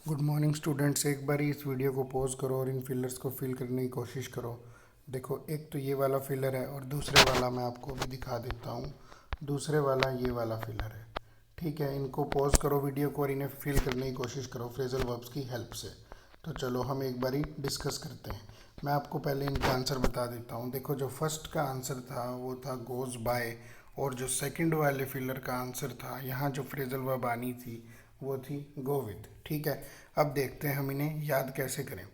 Good morning students. एक बार इस video को पॉज करो और इन फिलर्स को फिल करने की कोशिश करो। देखो, एक तो ये वाला फिलर है और दूसरे वाला मैं आपको भी दिखा देता हूँ। दूसरे वाला ये वाला फिलर है। ठीक है, इनको पॉज करो वीडियो को और इन्हें फिल करने की कोशिश करो फ्रेजल वर्ब्स की हेल्प से। तो चलो हम एक बारी डिस्कस करते हैं। मैं आपको पहले इनका आंसर बता देता हूँ। देखो, जो फर्स्ट का आंसर था वो था गोज बाय, और जो सेकंड वाले फिलर का आंसर था, यहाँ जो फ्रेजल वर्ब आनी थी वो थी गो विद। ठीक है, अब देखते हैं हम इन्हें याद कैसे करें।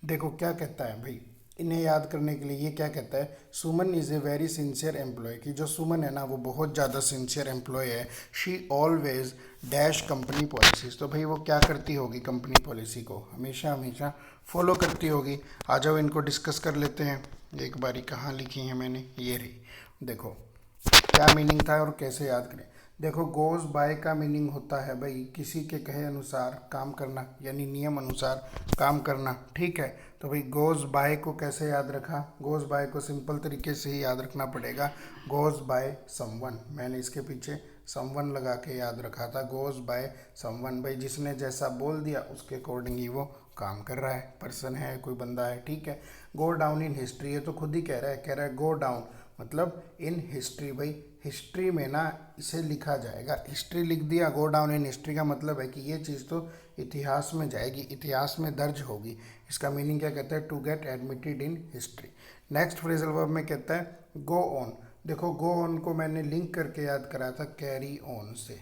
देखो क्या कहता है भाई, इन्हें याद करने के लिए ये क्या कहता है, Suman is a very sincere employ. कि जो सुमन है ना वो बहुत ज़्यादा सिंसियर एम्प्लॉय है। She always dash company policies. तो भाई वो क्या करती होगी, कंपनी पॉलिसी को हमेशा हमेशा फॉलो करती होगी। आ जाओ इनको डिस्कस कर लेते हैं। एक बारी कहाँ लिखी है मैंने, ये रही। देखो क्या मीनिंग था और कैसे याद करें। देखो, गोज बाय का मीनिंग होता है भाई किसी के कहे अनुसार काम करना, यानी नियम अनुसार काम करना। ठीक है, तो भाई गोज बाय को कैसे याद रखा, गोज बाय को सिंपल तरीके से ही याद रखना पड़ेगा। गोज बाय समवन, मैंने इसके पीछे समवन लगा के याद रखा था। गोज बाय समवन, भाई जिसने जैसा बोल दिया उसके अकॉर्डिंग ही वो काम कर रहा है, पर्सन है, कोई बंदा है। ठीक है, गो डाउन इन हिस्ट्री, ये तो खुद ही कह रहा है गो डाउन मतलब इन हिस्ट्री। भाई हिस्ट्री में ना इसे लिखा जाएगा, हिस्ट्री लिख दिया, गो डाउन इन हिस्ट्री का मतलब है कि ये चीज़ तो इतिहास में जाएगी, इतिहास में दर्ज होगी। इसका मीनिंग क्या कहता है, to get admitted in history. Next phrasal verb में कहता है गो ऑन। देखो, गो ऑन को मैंने लिंक करके याद करा था कैरी ऑन से।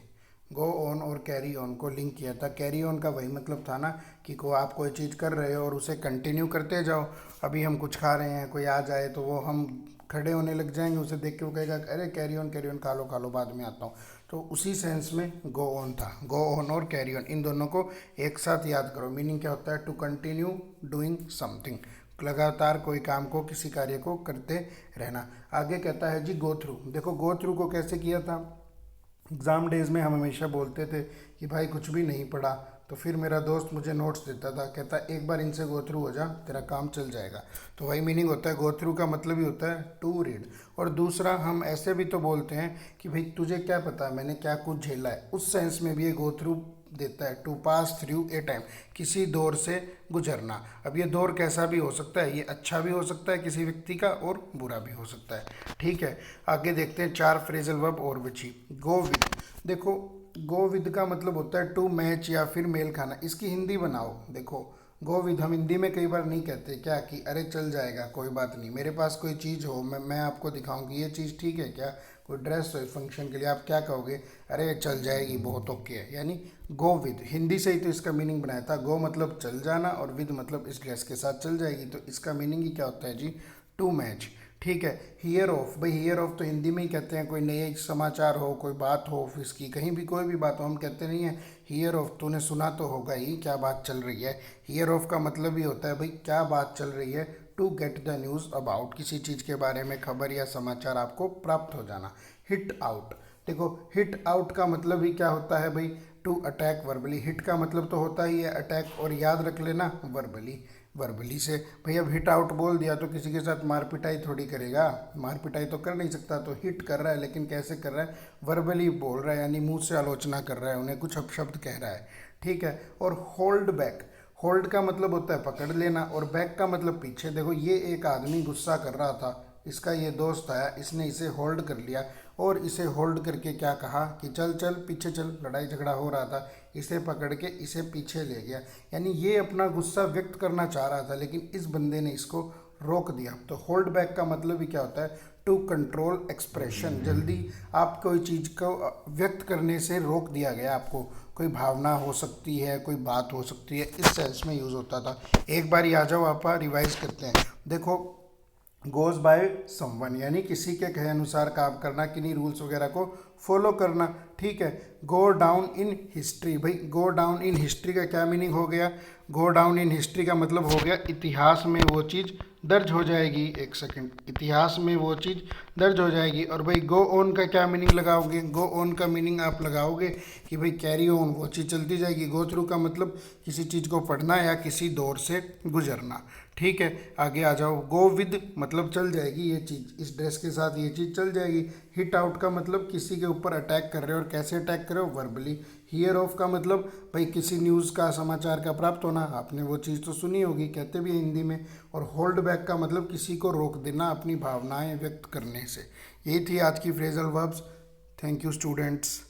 गो ऑन और कैरी ऑन को लिंक किया था। कैरी ऑन का वही मतलब था ना कि को आप कोई चीज़ कर रहे हो और उसे कंटिन्यू करते जाओ। अभी हम कुछ खा रहे हैं, कोई आ जाए तो वो हम खड़े होने लग जाएंगे, उसे देख के वो कहेगा अरे कैरी ऑन खा लो बाद में आता हूँ। तो उसी सेंस में गो ऑन था। गो ऑन और कैरी ऑन इन दोनों को एक साथ याद करो। मीनिंग क्या होता है, टू कंटिन्यू डूइंग समथिंग, लगातार कोई काम को, किसी कार्य को करते रहना। आगे कहता है जी गो थ्रू। देखो, गो थ्रू को कैसे किया था, एग्ज़ाम डेज़ में हम हमेशा बोलते थे कि भाई कुछ भी नहीं पढ़ा तो फिर मेरा दोस्त मुझे नोट्स देता था, कहता एक बार इनसे गो थ्रू हो जा, तेरा काम चल जाएगा। तो वही मीनिंग होता है, गो थ्रू का मतलब ही होता है टू रीड। और दूसरा हम ऐसे भी तो बोलते हैं कि भाई तुझे क्या पता मैंने क्या कुछ झेला है, उस सेंस में भी ये गो थ्रू देता है। To pass through a time, किसी दौर से गुजरना। अब ये दौर कैसा भी हो सकता है, ये अच्छा भी हो सकता है किसी व्यक्ति का और बुरा भी हो सकता है। ठीक है, आगे देखते हैं। चार फ्रेजल वर्ब और बची। Go with. देखो, गो विद का मतलब होता है टू मैच या फिर मेल खाना। इसकी हिंदी बनाओ। देखो, गो विद हम हिंदी में कई बार नहीं कहते क्या कि अरे चल जाएगा कोई बात नहीं, मेरे पास कोई चीज़ हो, मैं आपको दिखाऊं कि ये चीज़ ठीक है क्या, कोई ड्रेस हो फंक्शन के लिए, आप क्या कहोगे, अरे चल जाएगी, बहुत ओके है। यानी गो विद, हिंदी से ही तो इसका मीनिंग बनाया था। गो मतलब चल जाना और विद मतलब इस ड्रेस के साथ चल जाएगी। तो इसका मीनिंग ही क्या होता है जी, टू मैच। ठीक है, हियर ऑफ। भाई हियर ऑफ तो हिंदी में ही कहते हैं, कोई नए समाचार हो, कोई बात हो ऑफिस की, कहीं भी कोई भी बात हो, हम कहते नहीं है हियर ऑफ, तूने सुना तो होगा ही क्या बात चल रही है। हियर ऑफ का मतलब ही होता है भाई क्या बात चल रही है। To get the news about, किसी चीज़ के बारे में खबर या समाचार आपको प्राप्त हो जाना। Hit out. देखो, हिट आउट का मतलब ही क्या होता है भाई, टू अटैक वर्बली। हिट का मतलब तो होता ही है अटैक, और याद रख लेना वर्बली, वर्बली से। भाई अब हिट आउट बोल दिया तो किसी के साथ मार पिटाई थोड़ी करेगा, मार पिटाई तो कर नहीं सकता। तो हिट कर रहा है, लेकिन कैसे कर रहा है, वर्बली बोल रहा है, यानी मुंह से आलोचना कर रहा है, उन्हें कुछ अपशब्द कह रहा है। ठीक है, और होल्ड बैक। होल्ड का मतलब होता है पकड़ लेना, और बैक का मतलब पीछे। देखो, ये एक आदमी गुस्सा कर रहा था, इसका ये दोस्त आया, इसने इसे होल्ड कर लिया, और इसे होल्ड करके क्या कहा कि चल चल पीछे चल, लड़ाई झगड़ा हो रहा था, इसे पकड़ के इसे पीछे ले गया। यानी ये अपना गुस्सा व्यक्त करना चाह रहा था, लेकिन इस बंदे ने इसको रोक दिया। तो होल्ड बैक का मतलब ही क्या होता है, टू कंट्रोल एक्सप्रेशन। जल्दी आप कोई चीज़ को व्यक्त करने से रोक दिया गया आपको, कोई भावना हो सकती है, कोई बात हो सकती है, इस सेंस में यूज़ होता था। एक बार आ जाओ आप रिवाइज करते हैं। देखो, गोज बाय समवन यानी किसी के कहे अनुसार काम करना, किन्हीं रूल्स वगैरह को फॉलो करना। ठीक है, गो डाउन इन हिस्ट्री। भाई गो डाउन इन हिस्ट्री का क्या मीनिंग हो गया, गो डाउन इन हिस्ट्री का मतलब हो गया इतिहास में वो चीज़ दर्ज हो जाएगी। एक सेकंड, इतिहास में वो चीज़ दर्ज हो जाएगी। और भाई गो ऑन का क्या मीनिंग लगाओगे, गो ऑन का मीनिंग आप लगाओगे कि भाई कैरी ऑन, वो चीज़ चलती जाएगी। गो थ्रू का मतलब किसी चीज़ को पढ़ना या किसी दौर से गुजरना। ठीक है, आगे आ जाओ। गो विद मतलब चल जाएगी ये चीज़, इस ड्रेस के साथ ये चीज़ चल जाएगी। हिट आउट का मतलब किसी के ऊपर अटैक कर रहे हो, और कैसे अटैक कर रहे हो, वर्बली। हियर ऑफ का मतलब भाई किसी न्यूज़ का, समाचार का प्राप्त होना, आपने वो चीज़ तो सुनी होगी, कहते भी हैं हिंदी में। और होल्ड बैक का मतलब किसी को रोक देना अपनी भावनाएं व्यक्त करने से। यही थी आज की phrasal verbs. Thank you students.